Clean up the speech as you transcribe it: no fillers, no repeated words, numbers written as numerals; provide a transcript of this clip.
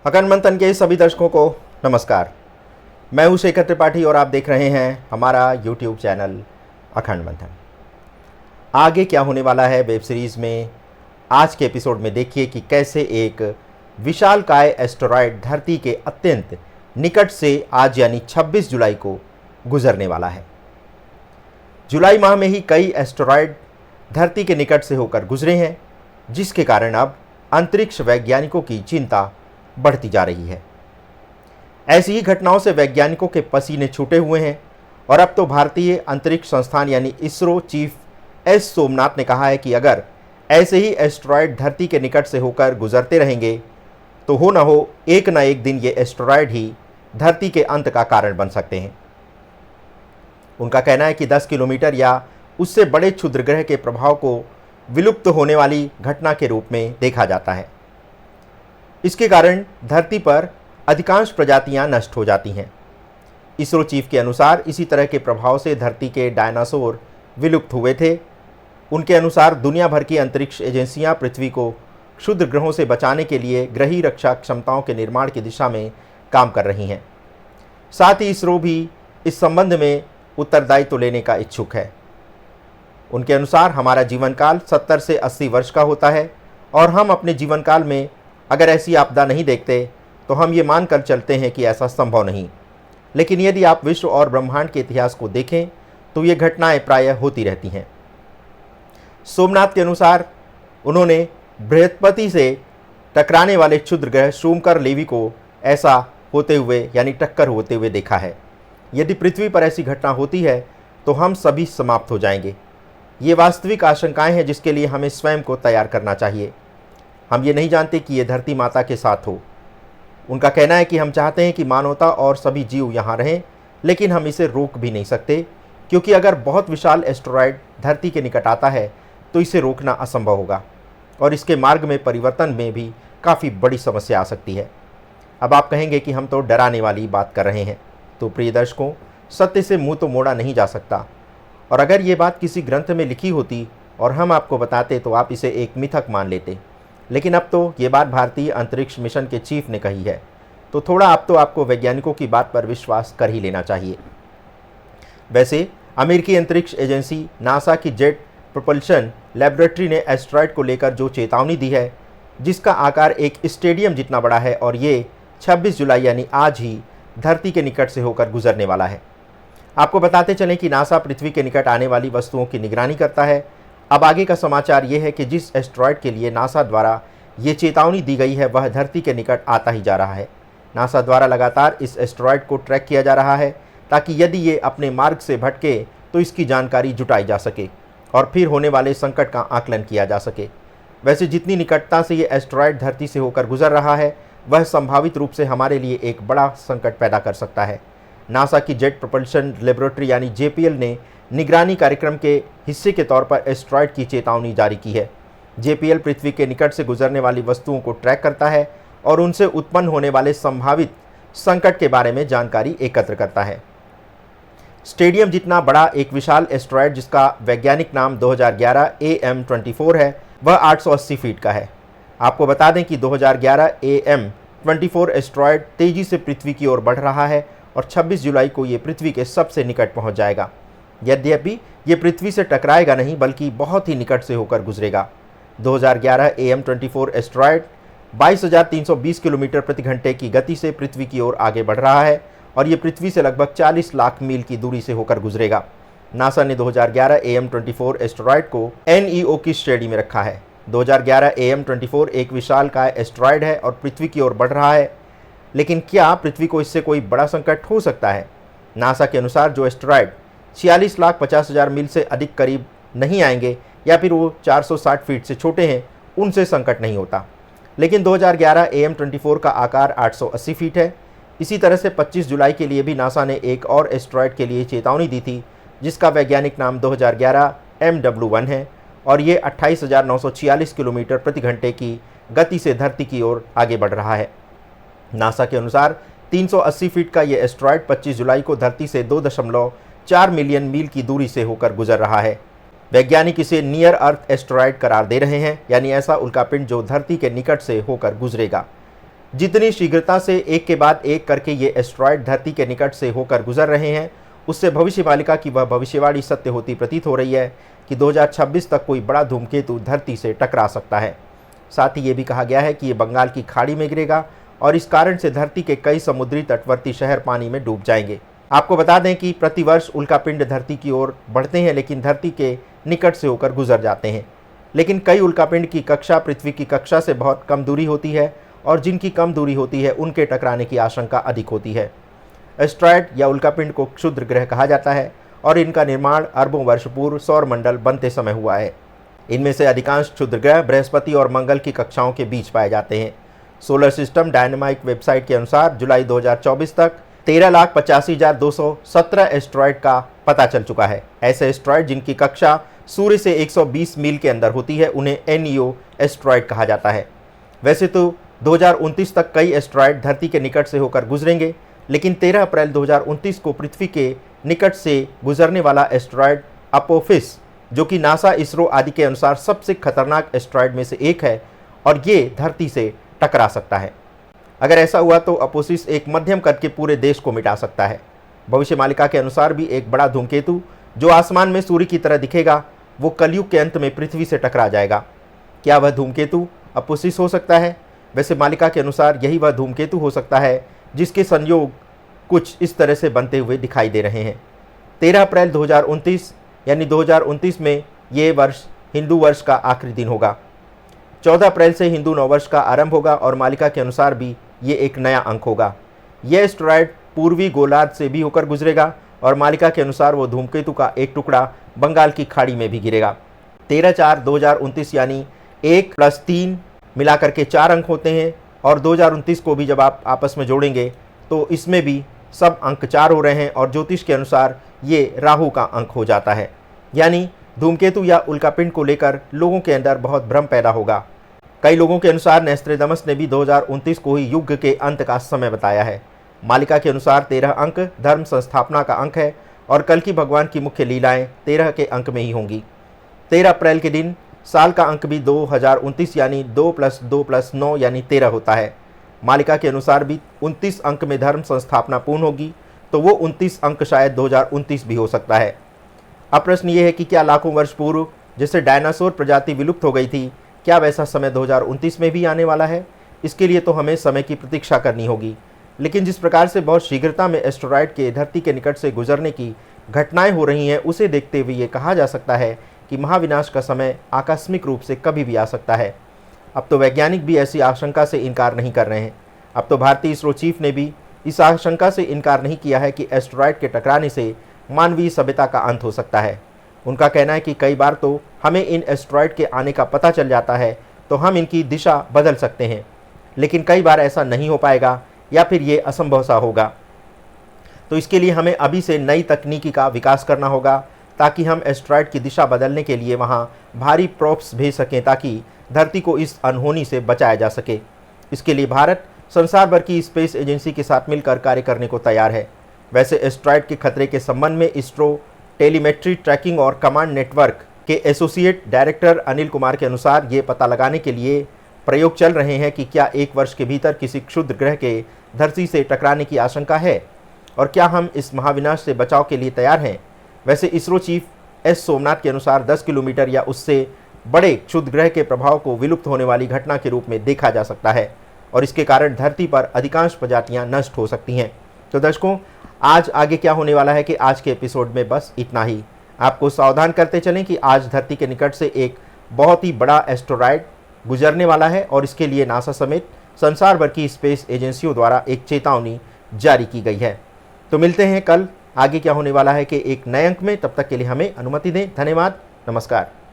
अखंड मंथन के सभी दर्शकों को नमस्कार। मैं हूं शेखर त्रिपाठी और आप देख रहे हैं हमारा यूट्यूब चैनल अखंड मंथन। आगे क्या होने वाला है वेब सीरीज़ में, आज के एपिसोड में देखिए कि कैसे एक विशालकाय एस्टेरॉयड धरती के अत्यंत निकट से आज यानी 26 जुलाई को गुजरने वाला है। जुलाई माह में ही कई एस्टेरॉयड धरती के निकट से होकर गुजरे हैं, जिसके कारण अब अंतरिक्ष वैज्ञानिकों की चिंता बढ़ती जा रही है। ऐसी ही घटनाओं से वैज्ञानिकों के पसीने छूटे हुए हैं और अब तो भारतीय अंतरिक्ष संस्थान यानी इसरो चीफ एस सोमनाथ ने कहा है कि अगर ऐसे ही एस्टेरॉयड धरती के निकट से होकर गुजरते रहेंगे तो हो ना हो एक ना एक दिन ये एस्टेरॉयड ही धरती के अंत का कारण बन सकते हैं। उनका कहना है कि 10 किलोमीटर या उससे बड़े क्षुद्रग्रह के प्रभाव को विलुप्त होने वाली घटना के रूप में देखा जाता है। इसके कारण धरती पर अधिकांश प्रजातियां नष्ट हो जाती हैं। इसरो चीफ के अनुसार इसी तरह के प्रभाव से धरती के डायनासोर विलुप्त हुए थे। उनके अनुसार दुनिया भर की अंतरिक्ष एजेंसियां पृथ्वी को क्षुद्र ग्रहों से बचाने के लिए ग्रही रक्षा क्षमताओं के निर्माण की दिशा में काम कर रही हैं। साथ ही इसरो भी इस संबंध में उत्तरदायित्व लेने का इच्छुक है। उनके अनुसार हमारा जीवन काल 70 से 80 वर्ष का होता है और हम अपने जीवन काल में अगर ऐसी आपदा नहीं देखते तो हम ये मानकर चलते हैं कि ऐसा संभव नहीं। लेकिन यदि आप विश्व और ब्रह्मांड के इतिहास को देखें तो ये घटनाएं प्रायः होती रहती हैं। सोमनाथ के अनुसार उन्होंने बृहस्पति से टकराने वाले क्षुद्र ग्रह शुक्रकर लेवी को ऐसा होते हुए यानी टक्कर होते हुए देखा है। यदि पृथ्वी पर ऐसी घटना होती है तो हम सभी समाप्त हो जाएंगे। ये वास्तविक आशंकाएं हैं जिसके लिए हमें स्वयं को तैयार करना चाहिए। हम ये नहीं जानते कि ये धरती माता के साथ हो। उनका कहना है कि हम चाहते हैं कि मानवता और सभी जीव यहाँ रहें, लेकिन हम इसे रोक भी नहीं सकते, क्योंकि अगर बहुत विशाल एस्टेरॉयड धरती के निकट आता है तो इसे रोकना असंभव होगा और इसके मार्ग में परिवर्तन में भी काफ़ी बड़ी समस्या आ सकती है। अब आप कहेंगे कि हम तो डराने वाली बात कर रहे हैं। तो प्रिय दर्शकों, सत्य से मुँह तो मोड़ा नहीं जा सकता, और अगर ये बात किसी ग्रंथ में लिखी होती और हम आपको बताते तो आप इसे एक मिथक मान लेते। लेकिन अब तो ये बात भारतीय अंतरिक्ष मिशन के चीफ ने कही है, तो थोड़ा अब तो आपको वैज्ञानिकों की बात पर विश्वास कर ही लेना चाहिए। वैसे अमेरिकी अंतरिक्ष एजेंसी नासा की जेट प्रोपल्शन लेबोरेटरी ने एस्टेरॉयड को लेकर जो चेतावनी दी है, जिसका आकार एक स्टेडियम जितना बड़ा है और ये 26 जुलाई यानी आज ही धरती के निकट से होकर गुजरने वाला है। आपको बताते चलें कि नासा पृथ्वी के निकट आने वाली वस्तुओं की निगरानी करता है। अब आगे का समाचार ये है कि जिस एस्टेरॉयड के लिए नासा द्वारा ये चेतावनी दी गई है वह धरती के निकट आता ही जा रहा है। नासा द्वारा लगातार इस एस्टेरॉयड को ट्रैक किया जा रहा है ताकि यदि ये अपने मार्ग से भटके तो इसकी जानकारी जुटाई जा सके और फिर होने वाले संकट का आकलन किया जा सके। वैसे जितनी निकटता से ये एस्टेरॉयड धरती से होकर गुजर रहा है वह संभावित रूप से हमारे लिए एक बड़ा संकट पैदा कर सकता है। नासा की जेट प्रोपल्शन लेबोरेटरी यानी JPL ने निगरानी कार्यक्रम के हिस्से के तौर पर एस्टेरॉयड की चेतावनी जारी की है। JPL पृथ्वी के निकट से गुजरने वाली वस्तुओं को ट्रैक करता है और उनसे उत्पन्न होने वाले संभावित संकट के बारे में जानकारी एकत्र करता है। स्टेडियम जितना बड़ा एक विशाल एस्टेरॉयड जिसका वैज्ञानिक नाम 2011 AM24 है, वह 880 फीट का है। आपको बता दें कि 2011 AM24 एस्टेरॉयड तेजी से पृथ्वी की ओर बढ़ रहा है और 26 जुलाई को ये पृथ्वी के सबसे निकट पहुंच जाएगा। यद्यपि ये पृथ्वी से टकराएगा नहीं बल्कि बहुत ही निकट से होकर गुजरेगा। 2011 AM24 एस्टेरॉयड 22,320 किलोमीटर प्रति घंटे की गति से पृथ्वी की ओर आगे बढ़ रहा है और ये पृथ्वी से लगभग 40 लाख मील की दूरी से होकर गुजरेगा। नासा ने 2011 AM24 एस्टेरॉयड को NEO की श्रेणी में रखा है। 2011 AM24 एक विशालकाय एस्टेरॉयड है और पृथ्वी की ओर बढ़ रहा है, लेकिन क्या पृथ्वी को इससे कोई बड़ा संकट हो सकता है? नासा के अनुसार जो एस्टेरॉयड 46,50,000 मील से अधिक करीब नहीं आएंगे या फिर वो 460 फीट से छोटे हैं, उनसे संकट नहीं होता। लेकिन 2011 AM24 का आकार 880 फीट है। इसी तरह से 25 जुलाई के लिए भी नासा ने एक और एस्टेरॉयड के लिए चेतावनी दी थी, जिसका वैज्ञानिक नाम 2011 MW1 है और ये 28,946 किलोमीटर प्रति घंटे की गति से धरती की ओर आगे बढ़ रहा है। नासा के अनुसार 380 फीट का ये एस्टेरॉयड 25 जुलाई को धरती से 2.4 मिलियन मील की दूरी से होकर गुजर रहा है। वैज्ञानिक इसे नियर अर्थ एस्टेरॉयड करार दे रहे हैं, यानी ऐसा उल्कापिंड जो धरती के निकट से होकर गुजरेगा। जितनी शीघ्रता से एक के बाद एक करके ये एस्ट्रॉयड धरती के निकट से होकर गुजर रहे हैं, उससे भविष्य मालिका की वह भविष्यवाणी सत्य होती प्रतीत हो रही है कि 2026 तक कोई बड़ा धूमकेतु धरती से टकरा सकता है। साथ ही ये भी कहा गया है कि ये बंगाल की खाड़ी में गिरेगा और इस कारण से धरती के कई समुद्री तटवर्ती शहर पानी में डूब जाएंगे। आपको बता दें कि प्रतिवर्ष उल्कापिंड धरती की ओर बढ़ते हैं, लेकिन धरती के निकट से होकर गुजर जाते हैं। लेकिन कई उल्कापिंड की कक्षा पृथ्वी की कक्षा से बहुत कम दूरी होती है और जिनकी कम दूरी होती है उनके टकराने की आशंका अधिक होती है। एस्ट्रॉयड या उल्कापिंड को क्षुद्र ग्रह कहा जाता है और इनका निर्माण अरबों वर्ष पूर्व सौरमंडल बनते समय हुआ है। इनमें से अधिकांश क्षुद्र ग्रह बृहस्पति और मंगल की कक्षाओं के बीच पाए जाते हैं। सोलर सिस्टम डायनामाइक वेबसाइट के अनुसार जुलाई 2024 तक 13,85,217 एस्ट्रॉयड का पता चल चुका है। ऐसे एस्ट्रॉयड जिनकी कक्षा सूर्य से 120 मील के अंदर होती है उन्हें NEO एस्ट्रॉयड कहा जाता है। वैसे तो 2029 तक कई एस्ट्रॉयड धरती के निकट से होकर गुजरेंगे, लेकिन 13 अप्रैल 2029 को पृथ्वी के निकट से गुजरने वाला एस्ट्रॉयड अपोफिस, जो कि नासा, इसरो आदि के अनुसार सबसे खतरनाक एस्ट्रॉयड में से एक है और ये धरती से टकरा सकता है। अगर ऐसा हुआ तो अपोफिस एक मध्यम कद के पूरे देश को मिटा सकता है। भविष्य मालिका के अनुसार भी एक बड़ा धूमकेतु जो आसमान में सूर्य की तरह दिखेगा, वो कलयुग के अंत में पृथ्वी से टकरा जाएगा। क्या वह धूमकेतु अपोफिस हो सकता है? वैसे मालिका के अनुसार यही वह धूमकेतु हो सकता है जिसके संयोग कुछ इस तरह से बनते हुए दिखाई दे रहे हैं। 13 अप्रैल 2029 यानी 2029 में ये वर्ष हिंदू वर्ष का आखिरी दिन होगा। 14 अप्रैल से हिंदू नववर्ष का आरंभ होगा और मालिका के अनुसार भी ये एक नया अंक होगा। यह एस्ट्रॉयड पूर्वी गोलार्ध से भी होकर गुजरेगा और मालिका के अनुसार वो धूमकेतु का एक टुकड़ा बंगाल की खाड़ी में भी गिरेगा। 13/4/2029 यानी 1 + 3 मिलाकर के 4 अंक होते हैं और 2029 को भी जब आप आपस में जोड़ेंगे तो इसमें भी सब अंक 4 हो रहे हैं और ज्योतिष के अनुसार ये राहु का अंक हो जाता है। यानी धूमकेतु या उल्कापिंड को लेकर लोगों के अंदर बहुत भ्रम पैदा होगा। कई लोगों के अनुसार नेस्ट्रेडमस ने भी 2029 को ही युग के अंत का समय बताया है। मालिका के अनुसार 13 अंक धर्म संस्थापना का अंक है और कल की भगवान की मुख्य लीलाएं 13 के अंक में ही होंगी। 13 अप्रैल के दिन साल का अंक भी 2029 यानी 2 + 2 + 9 यानी 13 होता है। मालिका के अनुसार भी 29 अंक में धर्म संस्थापना पूर्ण होगी, तो वो 29 अंक शायद 2029 भी हो सकता है। अब प्रश्न ये है कि क्या लाखों वर्ष पूर्व जैसे डायनासोर प्रजाति विलुप्त हो गई थी, क्या वैसा समय 2029 में भी आने वाला है? इसके लिए तो हमें समय की प्रतीक्षा करनी होगी। लेकिन जिस प्रकार से बहुत शीघ्रता में एस्ट्रॉयड के धरती के निकट से गुजरने की घटनाएं हो रही हैं, उसे देखते हुए ये कहा जा सकता है कि महाविनाश का समय आकस्मिक रूप से कभी भी आ सकता है। अब तो वैज्ञानिक भी ऐसी आशंका से इनकार नहीं कर रहे हैं। अब तो भारतीय इसरो चीफ ने भी इस आशंका से इनकार नहीं किया है कि एस्ट्रॉयड के टकराने से मानवीय सभ्यता का अंत हो सकता है। उनका कहना है कि कई बार तो हमें इन एस्ट्रॉयड के आने का पता चल जाता है तो हम इनकी दिशा बदल सकते हैं, लेकिन कई बार ऐसा नहीं हो पाएगा या फिर ये असंभव सा होगा। तो इसके लिए हमें अभी से नई तकनीकी का विकास करना होगा ताकि हम एस्ट्रॉयड की दिशा बदलने के लिए वहाँ भारी प्रोब्स भेज सकें ताकि धरती को इस अनहोनी से बचाया जा सके। इसके लिए भारत संसार भर की स्पेस एजेंसी के साथ मिलकर कार्य करने को तैयार है। वैसे एस्ट्रॉयड के खतरे के संबंध में इसरो टेलीमेट्री ट्रैकिंग और कमांड नेटवर्क के एसोसिएट डायरेक्टर अनिल कुमार के अनुसार ये पता लगाने के लिए प्रयोग चल रहे हैं कि क्या 1 वर्ष के भीतर किसी क्षुद्र ग्रह के धरती से टकराने की आशंका है और क्या हम इस महाविनाश से बचाव के लिए तैयार हैं। वैसे इसरो चीफ एस सोमनाथ के अनुसार 10 किलोमीटर या उससे बड़े क्षुद्र ग्रह के प्रभाव को विलुप्त होने वाली घटना के रूप में देखा जा सकता है और इसके कारण धरती पर अधिकांश प्रजातियां नष्ट हो सकती हैं। तो दर्शकों, आज आगे क्या होने वाला है कि आज के एपिसोड में बस इतना ही। आपको सावधान करते चलें कि आज धरती के निकट से एक बहुत ही बड़ा एस्टेरॉयड गुजरने वाला है और इसके लिए नासा समेत संसार भर की स्पेस एजेंसियों द्वारा एक चेतावनी जारी की गई है। तो मिलते हैं कल आगे क्या होने वाला है कि एक नए अंक में। तब तक के लिए हमें अनुमति दें। धन्यवाद। नमस्कार।